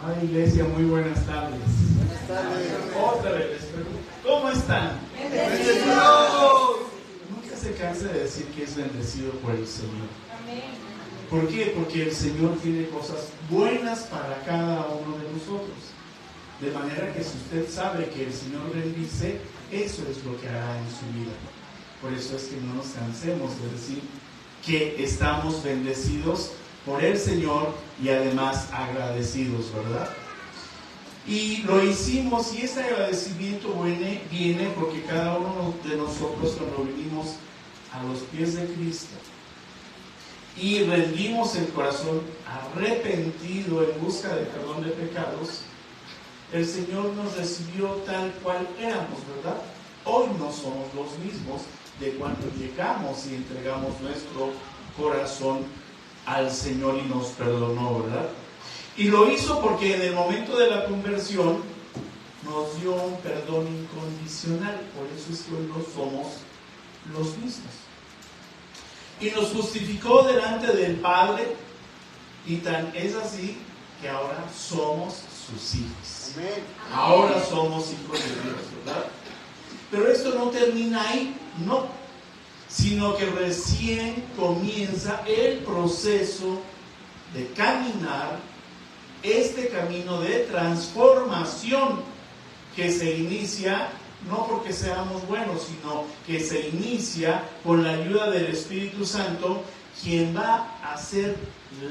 Ay, iglesia, muy buenas tardes. Buenas tardes. Otra vez, ¿cómo están? ¡Bendecidos! Nunca se cansa de decir que es bendecido por el Señor. Amén. ¿Por qué? Porque el Señor tiene cosas buenas para cada uno de nosotros. De manera que si usted sabe que el Señor bendice, eso es lo que hará en su vida. Por eso es que no nos cansemos de decir que estamos bendecidos por el Señor y además agradecidos, ¿verdad? Y lo hicimos, y este agradecimiento viene porque cada uno de nosotros, cuando vinimos a los pies de Cristo y rendimos el corazón arrepentido en busca de perdón de pecados, el Señor nos recibió tal cual éramos, ¿verdad? Hoy no somos los mismos de cuando llegamos y entregamos nuestro corazón al Señor y nos perdonó, ¿verdad? Y lo hizo porque en el momento de la conversión nos dio un perdón incondicional. Por eso es que hoy no somos los mismos. Y nos justificó delante del Padre, y tan es así que ahora somos sus hijos. Amén. Ahora somos hijos de Dios, ¿verdad? Pero esto no termina ahí, no, sino que recién comienza el proceso de caminar este camino de transformación que se inicia no porque seamos buenos, sino que se inicia con la ayuda del Espíritu Santo, quien va a ser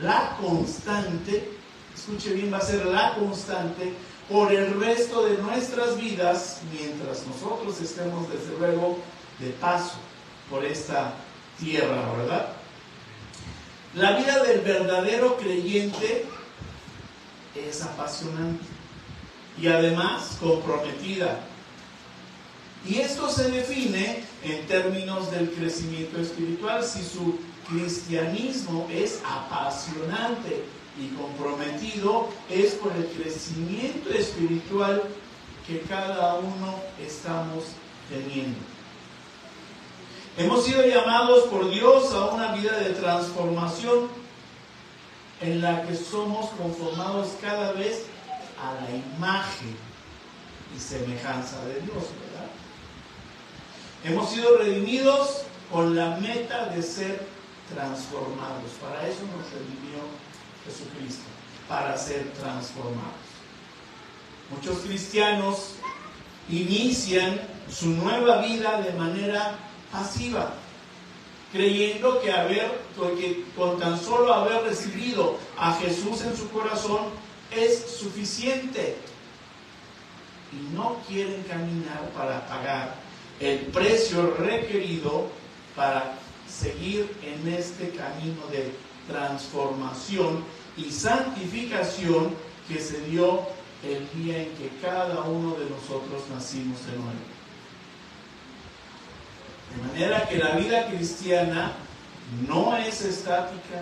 la constante, escuche bien, va a ser la constante por el resto de nuestras vidas, mientras nosotros estemos desde luego de paso por esta tierra, ¿verdad? La vida del verdadero creyente es apasionante y además comprometida. Y esto se define en términos del crecimiento espiritual. Si su cristianismo es apasionante y comprometido, es por el crecimiento espiritual que cada uno estamos teniendo. Hemos sido llamados por Dios a una vida de transformación en la que somos conformados cada vez a la imagen y semejanza de Dios, ¿verdad? Hemos sido redimidos con la meta de ser transformados. Para eso nos redimió Jesucristo, para ser transformados. Muchos cristianos inician su nueva vida de manera pasiva, creyendo que con tan solo haber recibido a Jesús en su corazón es suficiente, y no quieren caminar para pagar el precio requerido para seguir en este camino de transformación y santificación que se dio el día en que cada uno de nosotros nacimos de nuevo. De manera que la vida cristiana no es estática.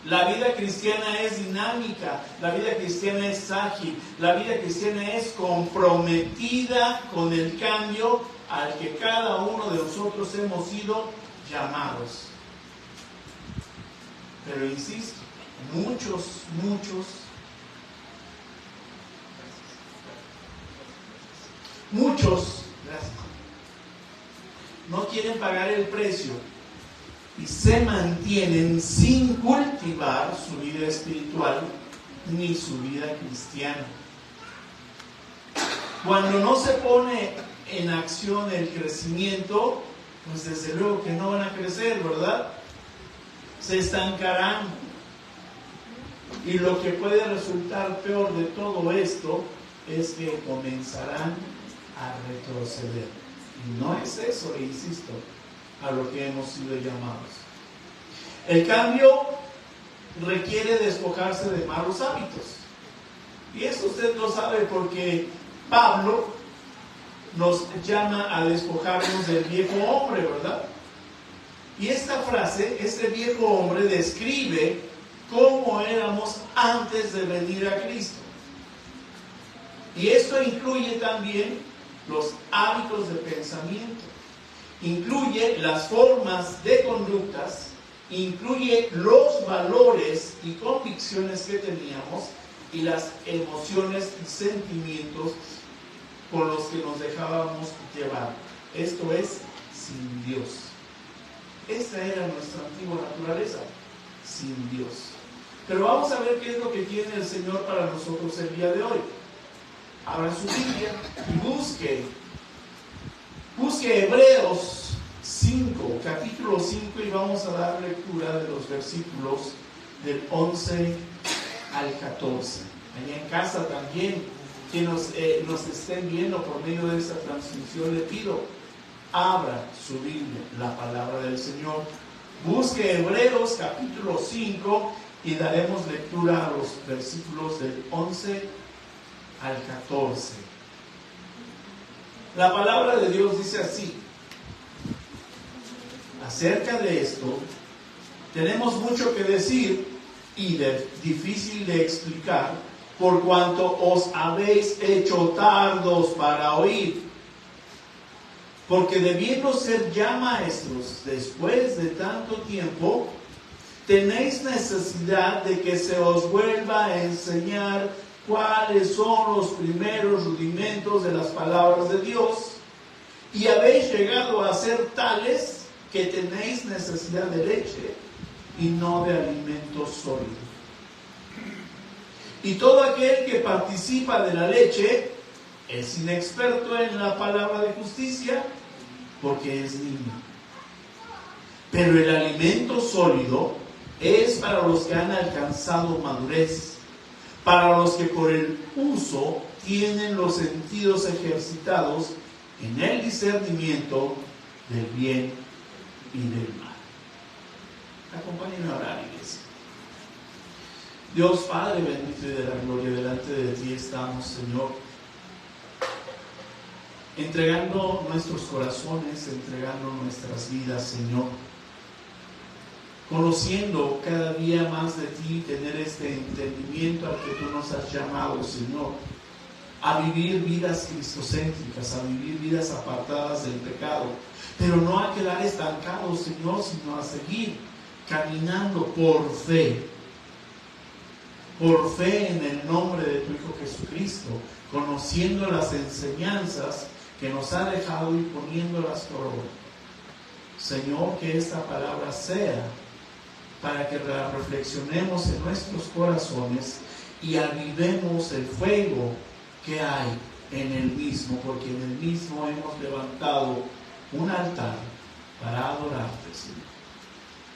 La vida cristiana es dinámica, la vida cristiana es ágil, la vida cristiana es comprometida con el cambio al que cada uno de nosotros hemos sido llamados. Pero insisto, muchos no quieren pagar el precio y se mantienen sin cultivar su vida espiritual ni su vida cristiana. Cuando no se pone en acción el crecimiento, pues desde luego que no van a crecer, ¿verdad? Se estancarán. Y lo que puede resultar peor de todo esto es que comenzarán a retroceder. Y no es eso, insisto, a lo que hemos sido llamados. El cambio requiere despojarse de malos hábitos. Y eso usted lo sabe porque Pablo nos llama a despojarnos del viejo hombre, ¿verdad? Y esta frase, este viejo hombre, describe cómo éramos antes de venir a Cristo. Y esto incluye también los hábitos de pensamiento, incluye las formas de conductas, incluye los valores y convicciones que teníamos, y las emociones y sentimientos con los que nos dejábamos llevar. Esto es, sin Dios. Esta era nuestra antigua naturaleza, sin Dios. Pero vamos a ver qué es lo que tiene el Señor para nosotros el día de hoy. Abra su Biblia y busque Hebreos 5, capítulo 5, y vamos a dar lectura de los versículos del 11 al 14. Allá en casa también, que nos estén viendo por medio de esta transmisión, le pido, abra su Biblia, la palabra del Señor. Busque Hebreos capítulo 5 y daremos lectura a los versículos del 11 al 14. La palabra de Dios dice así: acerca de esto tenemos mucho que decir y difícil de explicar, por cuanto os habéis hecho tardos para oír. Porque debiendo ser ya maestros después de tanto tiempo, tenéis necesidad de que se os vuelva a enseñar cuáles son los primeros rudimentos de las palabras de Dios, y habéis llegado a ser tales que tenéis necesidad de leche y no de alimento sólido. Y todo aquel que participa de la leche es inexperto en la palabra de justicia, porque es niño. Pero el alimento sólido es para los que han alcanzado madurez, para los que por el uso tienen los sentidos ejercitados en el discernimiento del bien y del mal. Acompáñenme a orar, iglesia. Dios Padre bendito y de la gloria, delante de ti estamos, Señor, entregando nuestros corazones, entregando nuestras vidas, Señor, conociendo cada día más de ti, tener este entendimiento al que tú nos has llamado, Señor, a vivir vidas cristocéntricas, a vivir vidas apartadas del pecado, pero no a quedar estancados, Señor, sino a seguir caminando por fe en el nombre de tu Hijo Jesucristo, conociendo las enseñanzas que nos ha dejado y poniéndolas por obra. Señor, que esta palabra sea para que la reflexionemos en nuestros corazones y avivemos el fuego que hay en el mismo, porque en el mismo hemos levantado un altar para adorarte, Señor.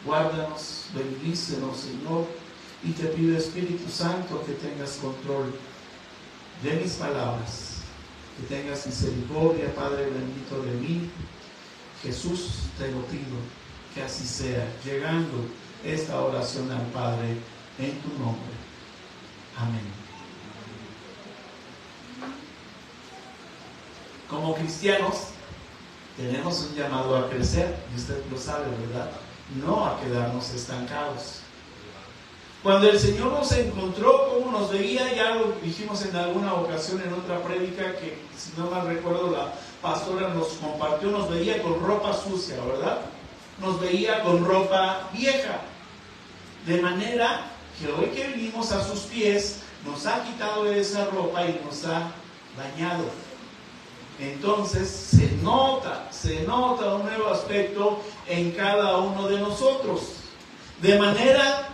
Guárdanos, bendícenos, Señor, y te pido, Espíritu Santo, que tengas control de mis palabras, que tengas misericordia, Padre bendito, de mí. Jesús, te lo pido, que así sea, llegando esta oración al Padre en tu nombre. Amén. Como cristianos tenemos un llamado a crecer, y usted lo sabe, ¿verdad? No a quedarnos estancados. Cuando el Señor nos encontró, ¿cómo nos veía? Ya lo dijimos en alguna ocasión en otra prédica, que si no mal recuerdo la pastora nos compartió, nos veía con ropa sucia, ¿verdad? Nos veía con ropa vieja. De manera que hoy que vinimos a sus pies, nos ha quitado esa ropa y nos ha bañado. Entonces se nota un nuevo aspecto en cada uno de nosotros. De manera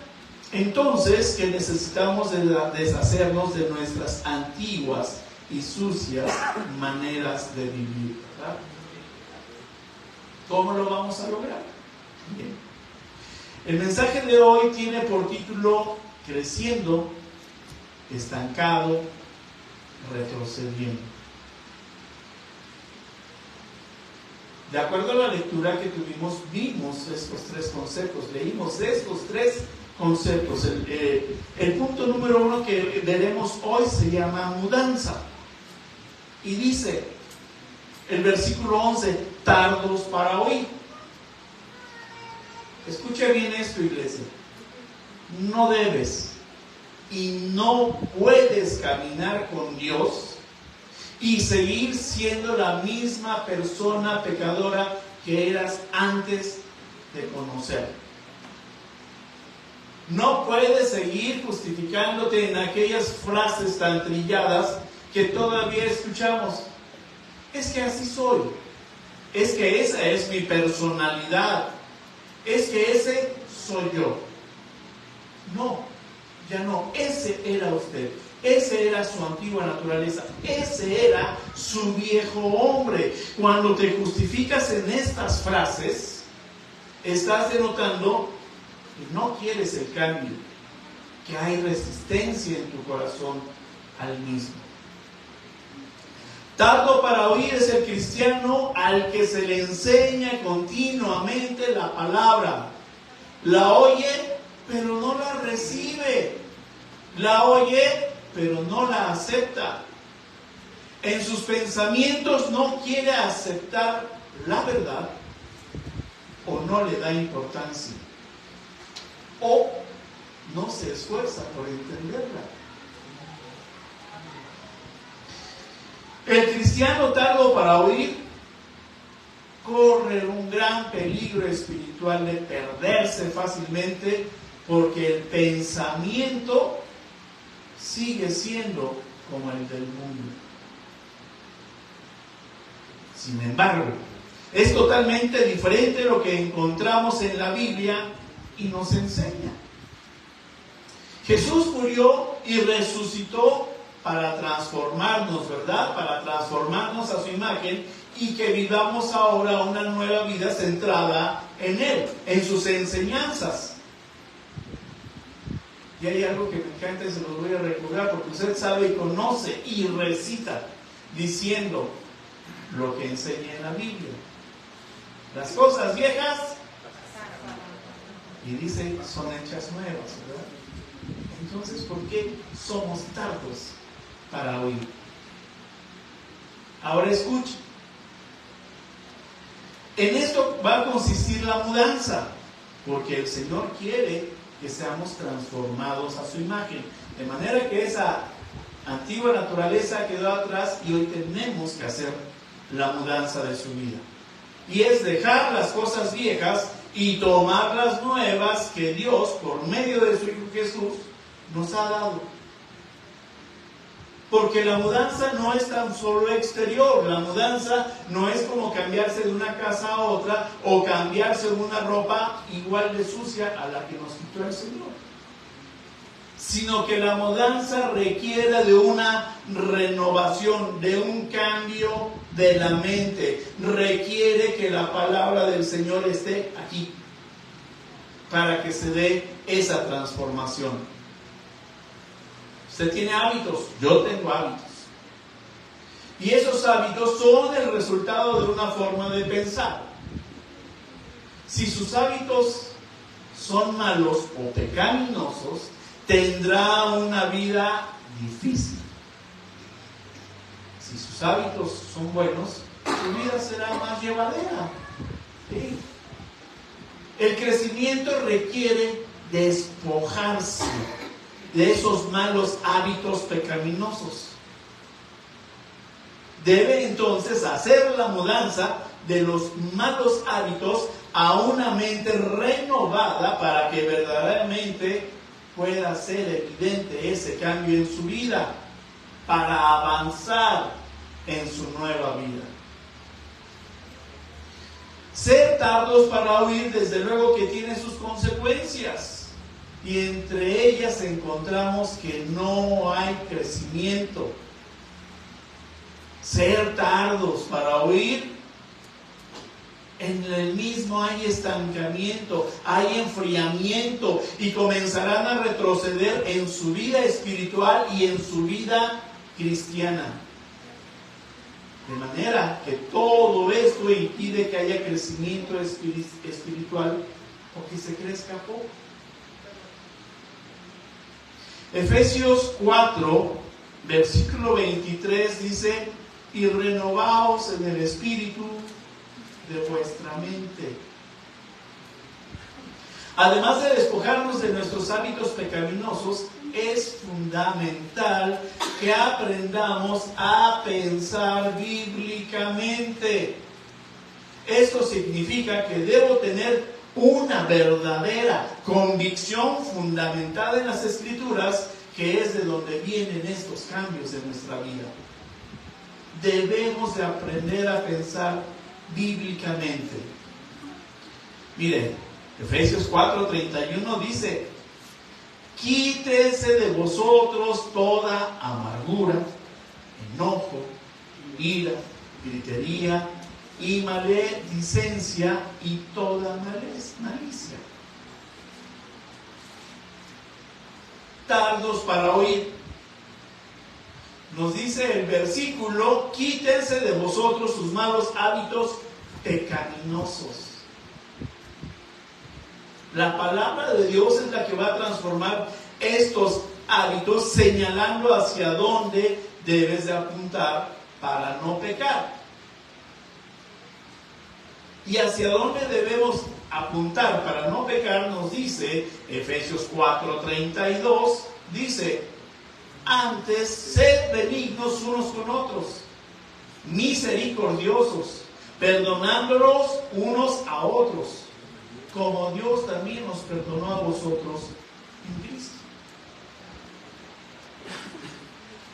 entonces que necesitamos deshacernos de nuestras antiguas y sucias maneras de vivir, ¿verdad? ¿Cómo lo vamos a lograr? Bien. El mensaje de hoy tiene por título Creciendo, Estancado, Retrocediendo. De acuerdo a la lectura que tuvimos, vimos estos tres conceptos, leímos estos tres conceptos. El punto número 1 que veremos hoy se llama mudanza. Y dice el versículo 11, tardos para oír. Escuche bien esto, iglesia. No debes y no puedes caminar con Dios y seguir siendo la misma persona pecadora que eras antes de conocer. No puedes seguir justificándote en aquellas frases tan trilladas que todavía escuchamos. Es que así soy. Es que esa es mi personalidad. Es que ese soy yo. No, ya no. Ese era usted. Ese era su antigua naturaleza. Ese era su viejo hombre. Cuando te justificas en estas frases, estás denotando que no quieres el cambio, que hay resistencia en tu corazón al mismo. Tardo para oír es el cristiano al que se le enseña continuamente la palabra. La oye, pero no la recibe. La oye, pero no la acepta. En sus pensamientos no quiere aceptar la verdad o no le da importancia o no se esfuerza por entenderla. El cristiano tardo para oír corre un gran peligro espiritual de perderse fácilmente porque el pensamiento sigue siendo como el del mundo. Sin embargo, es totalmente diferente lo que encontramos en la Biblia y nos enseña. Jesús murió y resucitó para transformarnos, ¿verdad? Para transformarnos a su imagen y que vivamos ahora una nueva vida centrada en Él, en sus enseñanzas. Y hay algo que me encanta y se los voy a recordar porque usted sabe y conoce y recita diciendo lo que enseña en la Biblia. Las cosas viejas, y dice, son hechas nuevas, ¿verdad? Entonces, ¿por qué somos tardos para oír? Ahora escuche. En esto va a consistir la mudanza, porque el Señor quiere que seamos transformados a su imagen, de manera que esa antigua naturaleza quedó atrás y hoy tenemos que hacer la mudanza de su vida. Y es dejar las cosas viejas y tomar las nuevas que Dios, por medio de su Hijo Jesús, nos ha dado. Porque la mudanza no es tan solo exterior, la mudanza no es como cambiarse de una casa a otra o cambiarse una ropa igual de sucia a la que nos quitó el Señor. Sino que la mudanza requiere de una renovación, de un cambio de la mente. Requiere que la palabra del Señor esté aquí para que se dé esa transformación. Usted tiene hábitos, yo tengo hábitos. Y esos hábitos son el resultado de una forma de pensar. Si sus hábitos son malos o pecaminosos, tendrá una vida difícil. Si sus hábitos son buenos, su vida será más llevadera. ¿Sí? El crecimiento requiere despojarse de esos malos hábitos pecaminosos. Debe entonces hacer la mudanza de los malos hábitos a una mente renovada para que verdaderamente pueda ser evidente ese cambio en su vida, para avanzar en su nueva vida. Ser tardos para oír, desde luego que tiene sus consecuencias. Y entre ellas encontramos que no hay crecimiento. Ser tardos para oír, en el mismo hay estancamiento, hay enfriamiento y comenzarán a retroceder en su vida espiritual y en su vida cristiana. De manera que todo esto impide que haya crecimiento espiritual o que se crezca poco. Efesios 4, versículo 23 dice: y renovaos en el espíritu de vuestra mente. Además de despojarnos de nuestros hábitos pecaminosos, es fundamental que aprendamos a pensar bíblicamente. Esto significa que debo tener una verdadera convicción fundamentada en las Escrituras, que es de donde vienen estos cambios en nuestra vida. Debemos de aprender a pensar bíblicamente. Miren, Efesios 4:31 dice: quítese de vosotros toda amargura, enojo, ira, gritería y maledicencia y toda malicia. Tardos para oír. Nos dice el versículo: quítense de vosotros sus malos hábitos pecaminosos. La palabra de Dios es la que va a transformar estos hábitos, señalando hacia dónde debes de apuntar para no pecar. Y hacia dónde debemos apuntar para no pecar nos dice Efesios 4:32, dice: antes sed benignos unos con otros, misericordiosos, perdonándolos unos a otros, como Dios también nos perdonó a vosotros en Cristo.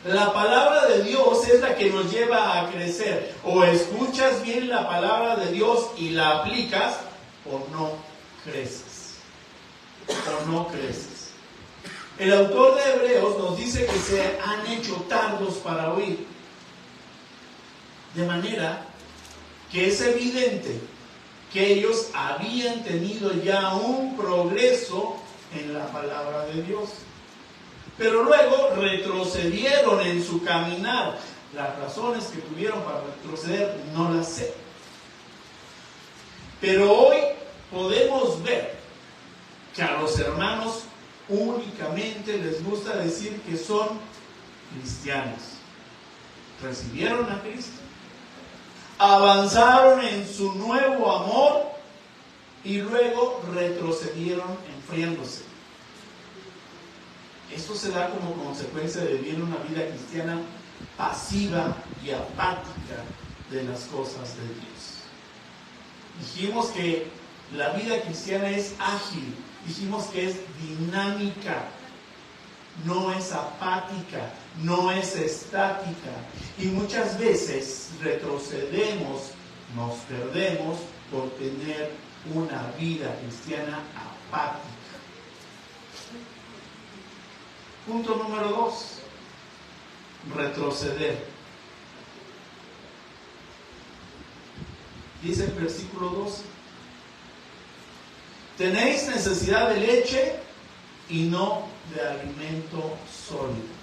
La palabra de Dios es la que nos lleva a crecer. O escuchas bien la palabra de Dios y la aplicas, o no creces. O no creces. El autor de Hebreos nos dice que se han hecho tardos para oír. De manera que es evidente que ellos habían tenido ya un progreso en la palabra de Dios. Pero luego retrocedieron en su caminar. Las razones que tuvieron para retroceder no las sé. Pero hoy podemos ver que a los hermanos únicamente les gusta decir que son cristianos. Recibieron a Cristo, avanzaron en su nuevo amor y luego retrocedieron enfriándose. Esto se da como consecuencia de vivir una vida cristiana pasiva y apática de las cosas de Dios. Dijimos que la vida cristiana es ágil, dijimos que es dinámica, no es apática, no es estática. Y muchas veces retrocedemos, nos perdemos por tener una vida cristiana apática. Punto número 2, retroceder. Dice el versículo 12: tenéis necesidad de leche y no de alimento sólido.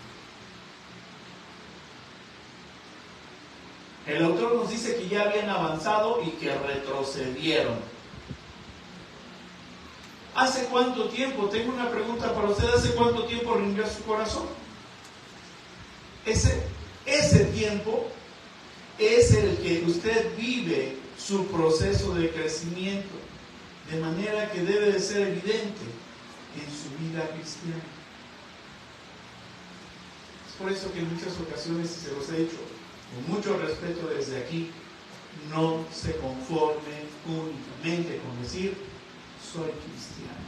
El autor nos dice que ya habían avanzado y que retrocedieron. ¿Hace cuánto tiempo? Tengo una pregunta para usted. ¿Hace cuánto tiempo rindió su corazón? Ese tiempo es el que usted vive su proceso de crecimiento, de manera que debe de ser evidente en su vida cristiana. Es por eso que en muchas ocasiones, y se los he dicho con mucho respeto desde aquí, no se conforme únicamente con decir soy cristiano.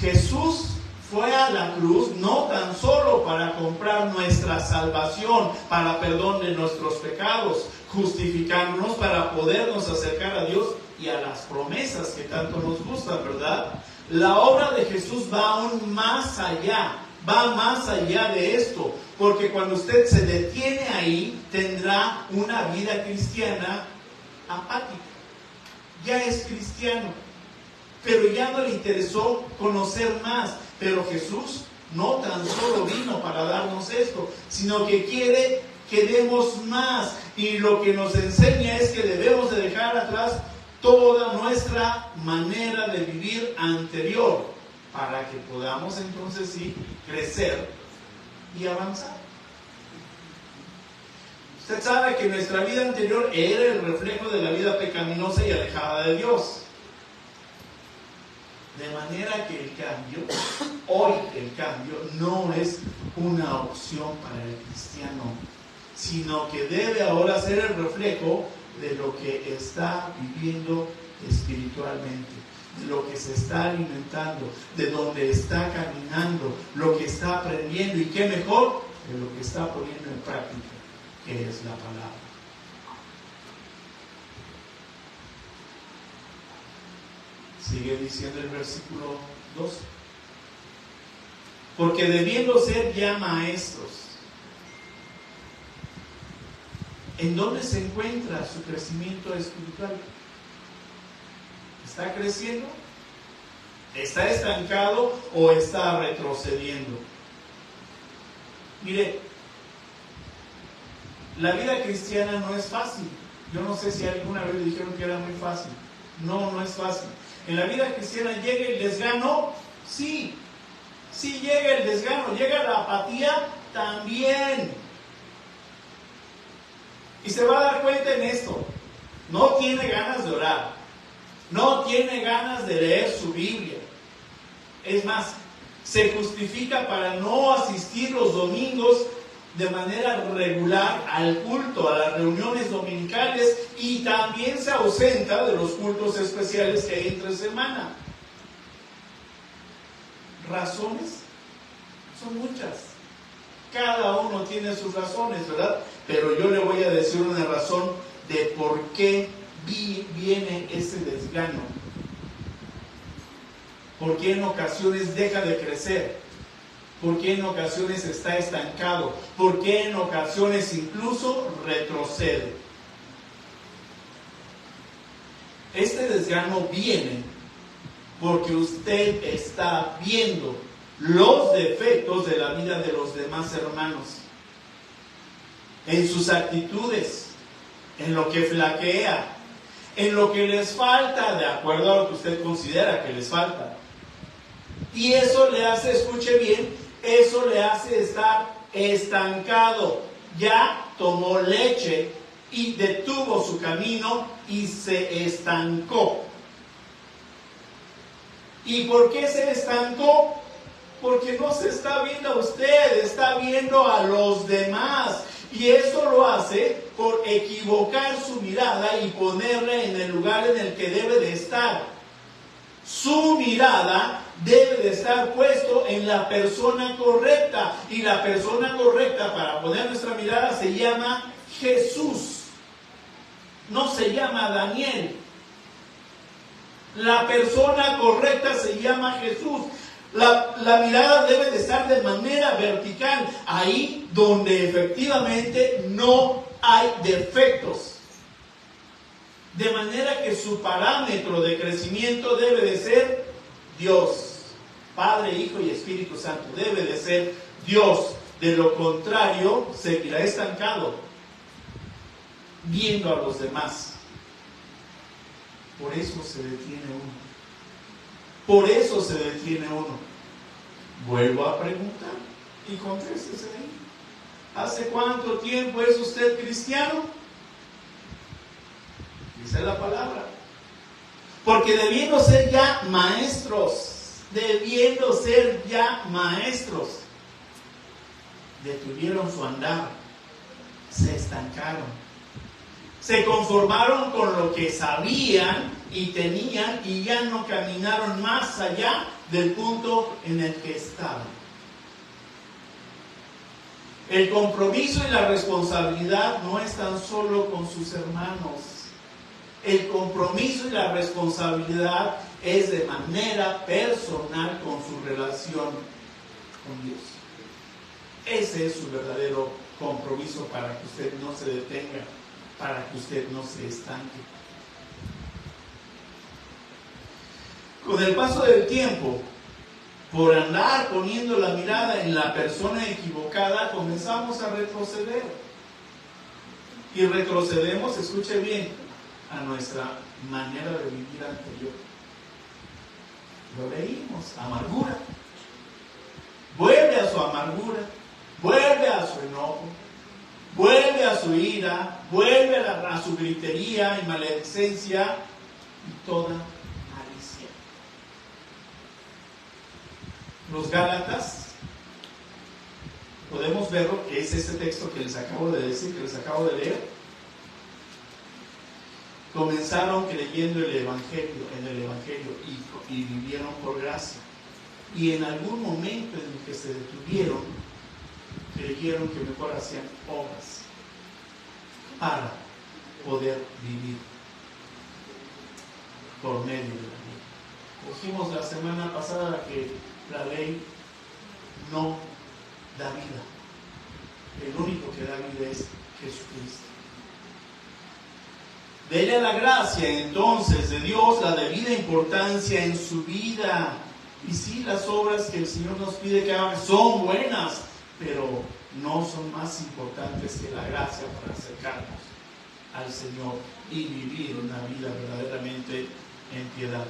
Jesús fue a la cruz no tan solo para comprar nuestra salvación, para perdón de nuestros pecados, justificarnos para podernos acercar a Dios y a las promesas que tanto nos gustan, ¿verdad? La obra de Jesús va aún más allá, va más allá de esto, porque cuando usted se detiene ahí, tendrá una vida cristiana apática. Ya es cristiano, pero ya no le interesó conocer más. Pero Jesús no tan solo vino para darnos esto, sino que quiere que demos más. Y lo que nos enseña es que debemos de dejar atrás toda nuestra manera de vivir anterior, para que podamos entonces sí crecer y avanzar. Usted sabe que nuestra vida anterior era el reflejo de la vida pecaminosa y alejada de Dios. De manera que el cambio, hoy el cambio, no es una opción para el cristiano, sino que debe ahora ser el reflejo de lo que está viviendo espiritualmente, de lo que se está alimentando, de donde está caminando, lo que está aprendiendo, y qué mejor de lo que está poniendo en práctica, que es la palabra. Sigue diciendo el versículo 2. Porque debiendo ser ya maestros, ¿en dónde se encuentra su crecimiento espiritual? ¿Está creciendo? ¿Está estancado o está retrocediendo? Mire, la vida cristiana no es fácil. Yo no sé si alguna vez dijeron que era muy fácil. No, no es fácil. En la vida cristiana llega el desgano, sí llega el desgano, llega la apatía también. Y se va a dar cuenta en esto: no tiene ganas de orar, no tiene ganas de leer su Biblia. Es más, se justifica para no asistir los domingos de manera regular al culto, a las reuniones dominicales, y también se ausenta de los cultos especiales que hay entre semana. ¿Razones? Son muchas. Cada uno tiene sus razones, ¿verdad? Pero yo le voy a decir una razón de por qué viene ese desgano. ¿Por qué en ocasiones deja de crecer? ¿Por qué en ocasiones está estancado? ¿Por qué en ocasiones incluso retrocede? Este desgano viene porque usted está viendo los defectos de la vida de los demás hermanos, en sus actitudes, en lo que flaquea, en lo que les falta, de acuerdo a lo que usted considera que les falta. Y eso le hace, escuche bien, eso le hace estar estancado. Ya tomó leche y detuvo su camino y se estancó. ¿Y por qué se estancó? Porque no se está viendo a usted, está viendo a los demás. Y eso lo hace por equivocar su mirada y ponerla en el lugar en el que debe de estar. Su mirada debe de estar puesto en la persona correcta. Y la persona correcta para poner nuestra mirada se llama Jesús. No se llama Daniel. La persona correcta se llama Jesús. La mirada debe de estar de manera vertical, ahí donde efectivamente no hay defectos. De manera que su parámetro de crecimiento debe de ser Dios. Padre, Hijo y Espíritu Santo. Debe de ser Dios. De lo contrario, seguirá estancado, viendo a los demás. Por eso se detiene uno. Por eso se detiene uno. Vuelvo a preguntar y contéstese ahí. ¿Hace cuánto tiempo es usted cristiano? Dice la palabra. Porque debiendo ser ya maestros, detuvieron su andar, se estancaron, se conformaron con lo que sabían y tenían y ya no caminaron más allá del punto en el que estaban. El compromiso y la responsabilidad no es tan solo con sus hermanos. El compromiso y la responsabilidad es de manera personal con su relación con Dios. Ese es su verdadero compromiso para que usted no se detenga, para que usted no se estanque. Con el paso del tiempo, por andar poniendo la mirada en la persona equivocada, comenzamos a retroceder. Y retrocedemos, escuche bien, a nuestra manera de vivir anterior. Lo leímos, amargura. Vuelve a su amargura, vuelve a su enojo, vuelve a su ira, vuelve a su gritería y maledicencia y toda malicia. Los Gálatas, podemos verlo, que es este texto que les acabo de decir, que les acabo de leer. comenzaron creyendo en el Evangelio y vivieron por gracia. Y en algún momento en el que se detuvieron, creyeron que mejor hacían obras para poder vivir por medio de la ley. Dijimos la semana pasada que la ley no da vida. El único que da vida es Jesucristo. Dele la gracia entonces de Dios la debida importancia en su vida. Y sí, las obras que el Señor nos pide que hagan son buenas, pero no son más importantes que la gracia para acercarnos al Señor y vivir una vida verdaderamente en piedad.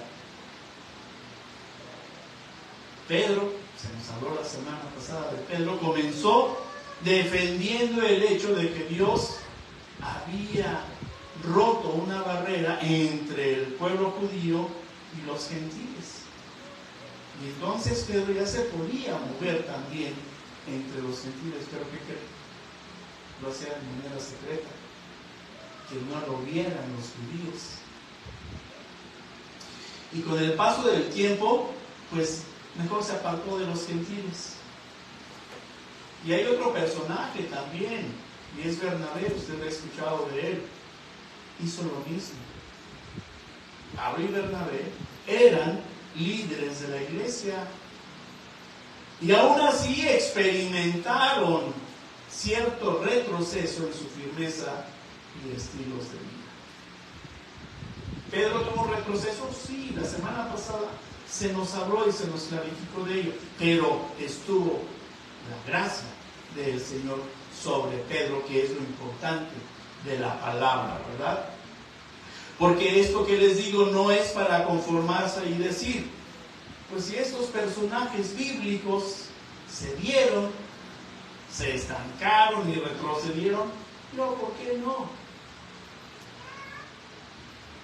Pedro, se nos habló la semana pasada de Pedro, comenzó defendiendo el hecho de que Dios había roto una barrera entre el pueblo judío y los gentiles. Y entonces Pedro ya se podía mover también entre los gentiles, pero ¿qué creen? Lo hacía de manera secreta, que no lo vieran los judíos. Y con el paso del tiempo, pues mejor se apartó de los gentiles. Y hay otro personaje también, y es Bernabé, usted ha escuchado de él. Hizo lo mismo. Pablo y Bernabé eran líderes de la iglesia y aún así experimentaron cierto retroceso en su firmeza y estilos de vida. ¿Pedro tuvo un retroceso? Sí, la semana pasada se nos habló y se nos clarificó de ello, pero estuvo la gracia del Señor sobre Pedro, que es lo importante de la palabra, ¿verdad? Porque esto que les digo no es para conformarse y decir, pues si estos personajes bíblicos se dieron, se estancaron y retrocedieron, no, ¿por qué no?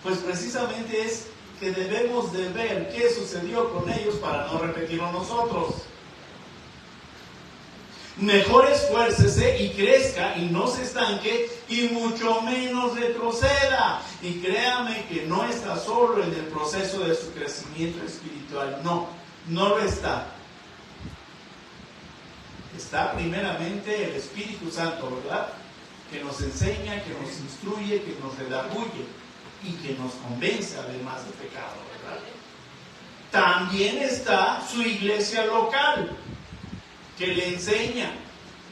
Pues precisamente es que debemos de ver qué sucedió con ellos para no repetirlo nosotros. Mejor esfuércese y crezca y no se estanque y mucho menos retroceda. Y créame que no está solo en el proceso de su crecimiento espiritual. No lo está. Está primeramente el Espíritu Santo, ¿verdad? Que nos enseña, que nos instruye, que nos redarguye y que nos convence además de pecado, ¿verdad? También está su iglesia local, que le enseña,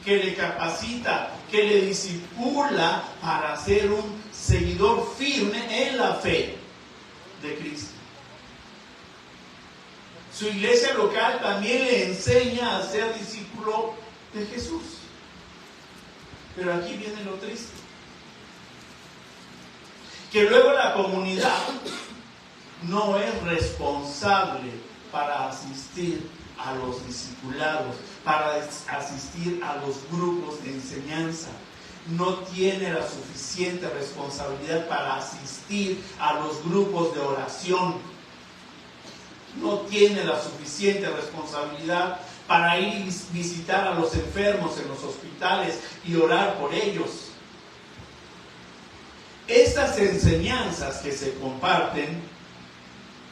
que le capacita, que le discipula para ser un seguidor firme en la fe de Cristo. Su iglesia local también le enseña a ser discípulo de Jesús. Pero aquí viene lo triste. Que luego la comunidad no es responsable para asistir a los discipulados, para asistir a los grupos de enseñanza. No tiene la suficiente responsabilidad para asistir a los grupos de oración. No tiene la suficiente responsabilidad para ir y visitar a los enfermos en los hospitales y orar por ellos. Estas enseñanzas que se comparten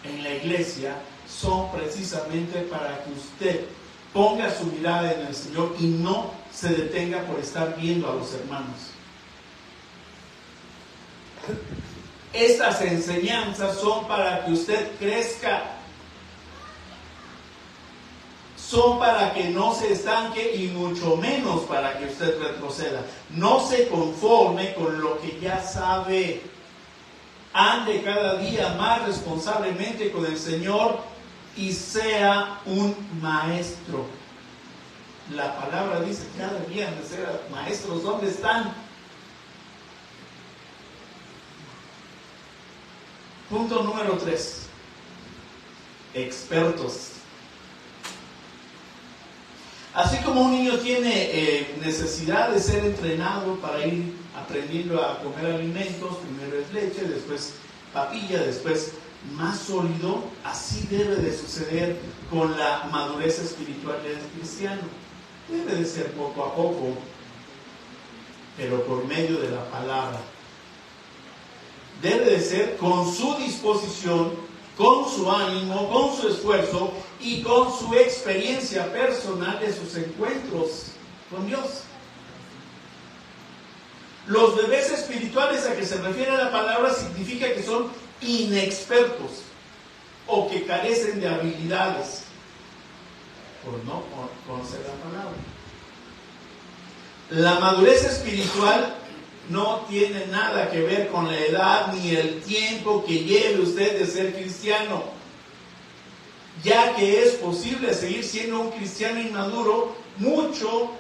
en la iglesia son precisamente para que usted ponga su mirada en el Señor y no se detenga por estar viendo a los hermanos. Estas enseñanzas son para que usted crezca, son para que no se estanque y mucho menos para que usted retroceda. No se conforme con lo que ya sabe. Ande cada día más responsablemente con el Señor y sea un maestro. La palabra dice cada día de ser maestros. ¿Dónde están? Punto número 3. Expertos. Así como un niño tiene necesidad de ser entrenado para ir aprendiendo a comer alimentos, primero es leche, después papilla, después más sólido, así debe de suceder con la madurez espiritual del cristiano. Debe de ser poco a poco, pero por medio de la palabra. debe de ser con su disposición, con su ánimo, con su esfuerzo y con su experiencia personal de sus encuentros con Dios. Los bebés espirituales a que se refiere la palabra significa que son inexpertos o que carecen de habilidades por no conocer la palabra. La madurez espiritual no tiene nada que ver con la edad ni el tiempo que lleve usted de ser cristiano, ya que es posible seguir siendo un cristiano inmaduro mucho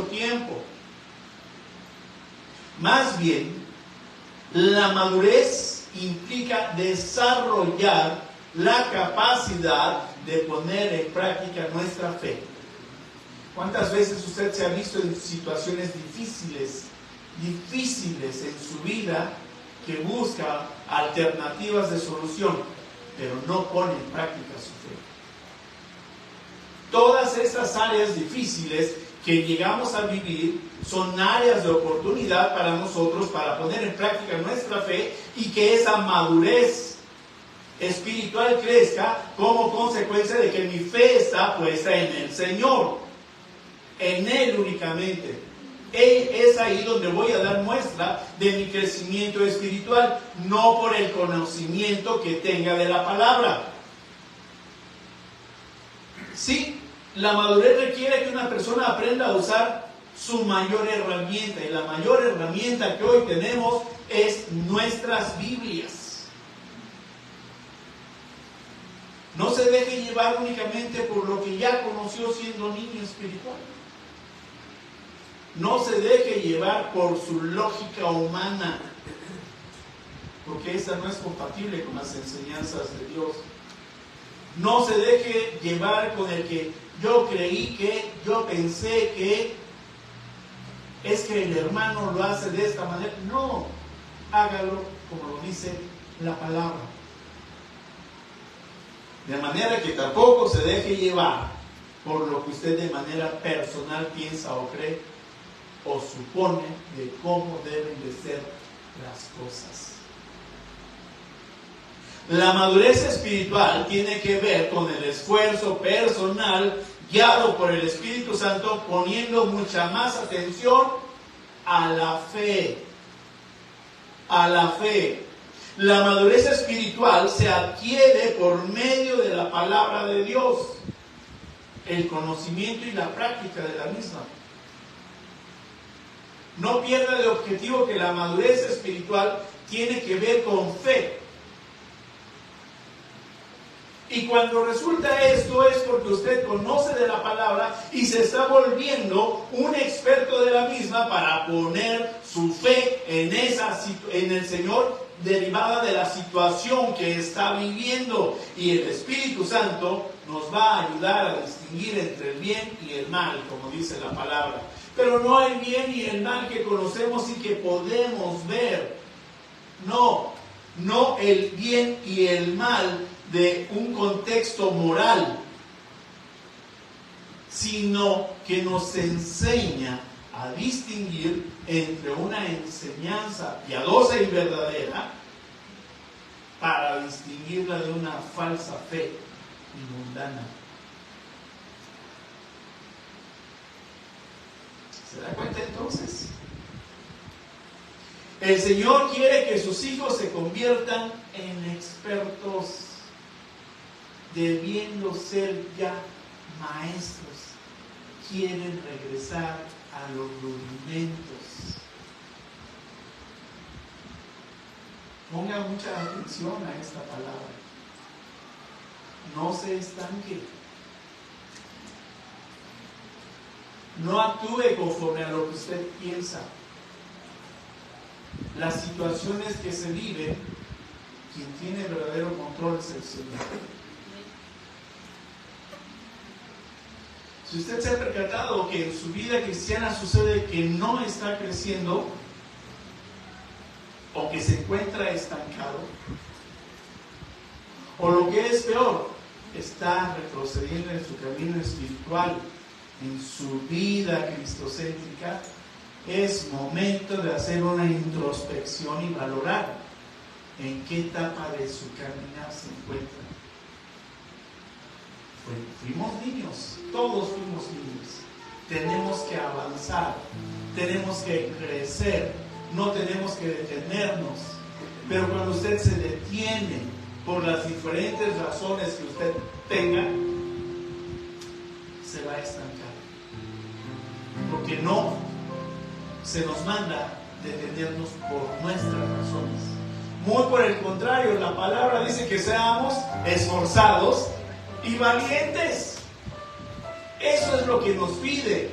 tiempo. Más bien, la madurez implica desarrollar la capacidad de poner en práctica nuestra fe. ¿Cuántas veces usted se ha visto en situaciones difíciles en su vida, que busca alternativas de solución, pero no pone en práctica su fe? Todas estas áreas difíciles que llegamos a vivir son áreas de oportunidad para nosotros para poner en práctica nuestra fe y que esa madurez espiritual crezca como consecuencia de que mi fe está puesta en el Señor, en Él únicamente. Es ahí donde voy a dar muestra de mi crecimiento espiritual, no por el conocimiento que tenga de la palabra. Sí, la madurez requiere que una persona aprenda a usar su mayor herramienta, y la mayor herramienta que hoy tenemos es nuestras Biblias. No se deje llevar únicamente por lo que ya conoció siendo niño espiritual. No se deje llevar por su lógica humana, porque esa no es compatible con las enseñanzas de Dios. No se deje llevar con el que yo creí que, yo pensé que, es que el hermano lo hace de esta manera. No, hágalo como lo dice la palabra. De manera que tampoco se deje llevar por lo que usted de manera personal piensa o cree o supone de cómo deben de ser las cosas. La madurez espiritual tiene que ver con el esfuerzo personal guiado por el Espíritu Santo, poniendo mucha más atención a la fe. A la fe. La madurez espiritual se adquiere por medio de la palabra de Dios, el conocimiento y la práctica de la misma. No pierda de objetivo que la madurez espiritual tiene que ver con fe. Y cuando resulta esto es porque usted conoce de la palabra y se está volviendo un experto de la misma para poner su fe en el Señor, derivada de la situación que está viviendo. Y el Espíritu Santo nos va a ayudar a distinguir entre el bien y el mal, como dice la palabra. Pero no el bien y el mal que conocemos y que podemos ver. No el bien y el mal de un contexto moral, sino que nos enseña a distinguir entre una enseñanza piadosa y verdadera para distinguirla de una falsa fe y mundana. ¿Se da cuenta entonces? El Señor quiere que sus hijos se conviertan en expertos, debiendo ser ya maestros. Quieren regresar a los rudimentos. Ponga mucha atención a esta palabra. No se estanque. No actúe conforme a lo que usted piensa. Las situaciones que se viven, quien tiene verdadero control es el Señor. Si usted se ha percatado que en su vida cristiana sucede que no está creciendo o que se encuentra estancado, o lo que es peor, está retrocediendo en su camino espiritual, en su vida cristocéntrica, es momento de hacer una introspección y valorar en qué etapa de su caminar se encuentra. Fuimos niños, todos fuimos niños. Tenemos que avanzar, tenemos que crecer, no tenemos que detenernos. Pero cuando usted se detiene por las diferentes razones que usted tenga, se va a estancar. Porque no se nos manda detenernos por nuestras razones. Muy por el contrario, la palabra dice que seamos esforzados y valientes. Eso es lo que nos pide.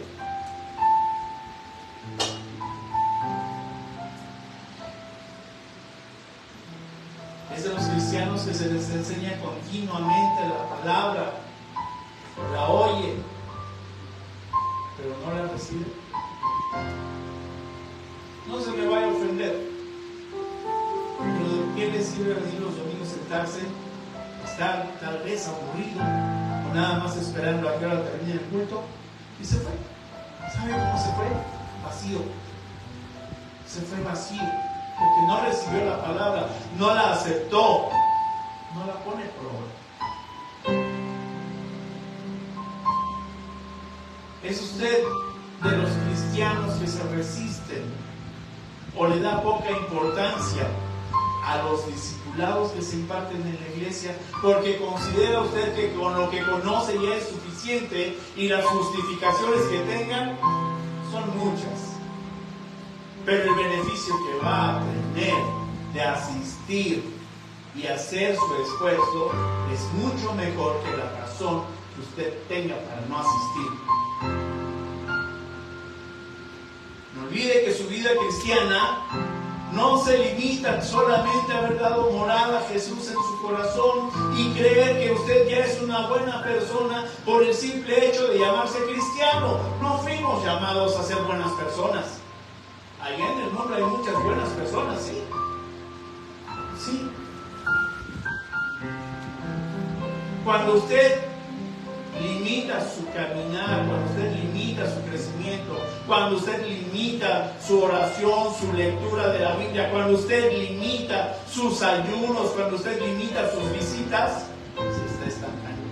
Es de los cristianos que se les enseña continuamente la palabra, la oye, pero no la recibe. No se me vaya a ofender, pero ¿qué le sirve venir los domingos, sentarse, estar tal vez aburrido o nada más esperando a que ahora termine el culto? Y se fue. ¿Sabe cómo se fue? Vacío. Se fue vacío porque no recibió la palabra, no la aceptó, no la pone por obra. ¿Es usted de los cristianos que se resisten o le da poca importancia a los discipulados que se imparten en la iglesia porque considera usted que con lo que conoce ya es suficiente y las justificaciones que tengan son muchas? Pero el beneficio que va a tener de asistir y hacer su esfuerzo es mucho mejor que la razón que usted tenga para no asistir. No olvide que su vida cristiana no se limita solamente a haber dado morada a Jesús en su corazón y creer que usted ya es una buena persona por el simple hecho de llamarse cristiano. No fuimos llamados a ser buenas personas. Allá en el mundo hay muchas buenas personas, ¿sí? Sí. Cuando usted limita su caminar, cuando usted limita su crecimiento, cuando usted limita su oración, su lectura de la Biblia, cuando usted limita sus ayunos, cuando usted limita sus visitas, se está estancando.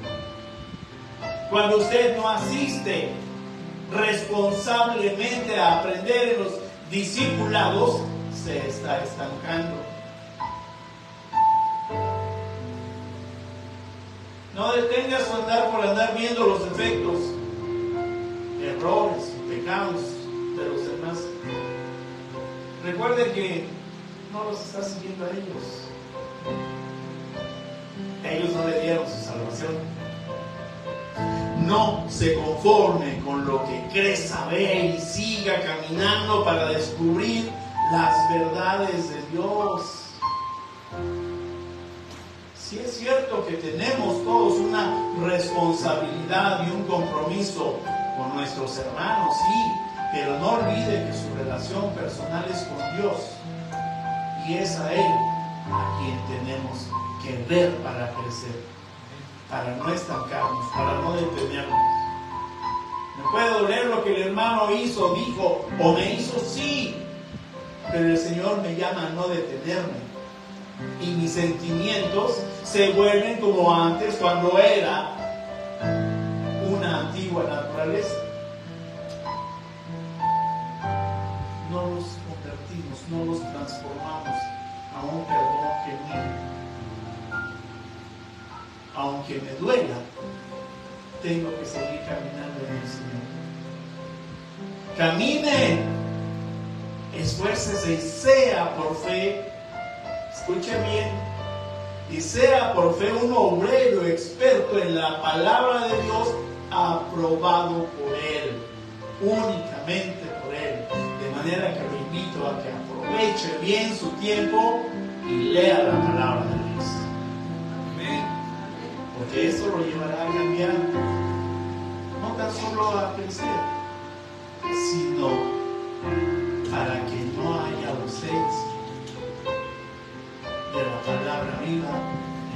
Cuando usted no asiste responsablemente a aprender en los discipulados, se está estancando. No detenga su andar por andar viendo los defectos, errores, pecados de los demás. Recuerde que no los está siguiendo a ellos. Ellos no le dieron su salvación. No se conforme con lo que cree saber y siga caminando para descubrir las verdades de Dios. Sí es cierto que tenemos todos una responsabilidad y un compromiso con nuestros hermanos, sí, pero no olvide que su relación personal es con Dios y es a Él a quien tenemos que ver para crecer, para no estancarnos, para no detenernos. Me puede doler lo que el hermano hizo, dijo o me hizo, sí, pero el Señor me llama a no detenerme. Y mis sentimientos se vuelven como antes, cuando era una antigua naturaleza. No los convertimos, no los transformamos a un perdón genuino. Aunque me duela, tengo que seguir caminando en el Señor. Camine, esfuércese y sea por fe. Escuche bien, y sea por fe un obrero experto en la palabra de Dios, aprobado por Él, únicamente por Él. De manera que lo invito a que aproveche bien su tiempo y lea la palabra de Dios. Amén. Porque esto lo llevará a cambiar, no tan solo a crecer, sino para que no haya ausencia de la palabra viva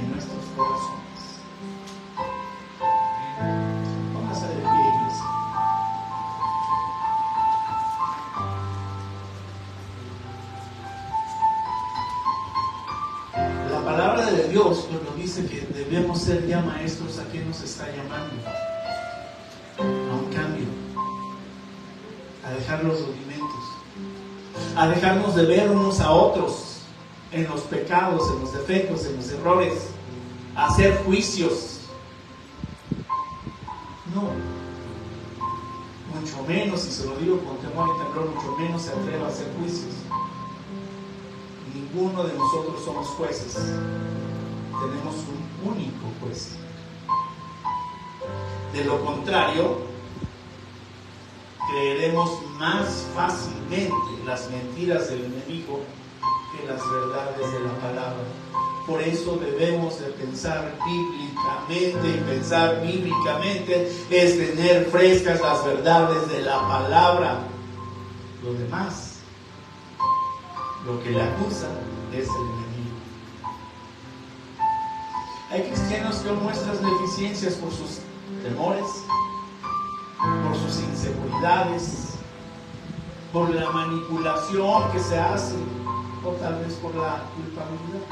en nuestros corazones. Póngase de pie, iglesia. ser ya maestros, ¿a qué nos está llamando? A un cambio, a dejar los rudimentos, a dejarnos de ver unos a otros en los pecados, en los defectos, en los errores, a hacer juicios. No, mucho menos, y se lo digo con temor y temblor, mucho menos se atreva a hacer juicios. Ninguno de nosotros somos jueces, tenemos un único juez. De lo contrario, creeremos más fácilmente las mentiras del enemigo que las verdades de la palabra. Por eso debemos de pensar bíblicamente, y pensar bíblicamente es tener frescas las verdades de la palabra. Lo demás, lo que le acusa, es el enemigo. Hay cristianos que muestran deficiencias por sus temores, por sus inseguridades, por la manipulación que se hace, o tal vez por la culpabilidad.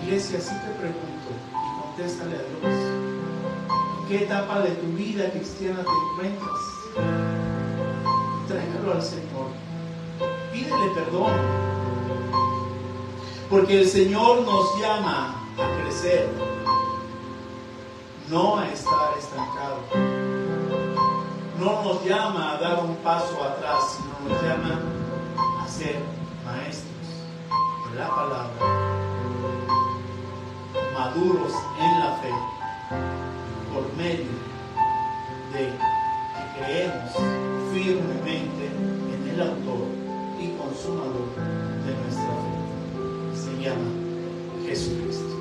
Iglesia, sí te pregunto, y contéstale a Dios, ¿en qué etapa de tu vida cristiana te encuentras? Tráigalo al Señor, pídele perdón, porque el Señor nos llama a crecer, no a estar estancados. No nos llama a dar un paso atrás, sino nos llama a ser maestros de la palabra, maduros en la fe, por medio de que creemos firmemente en el autor y consumador de nuestra fe. Se llama Jesucristo.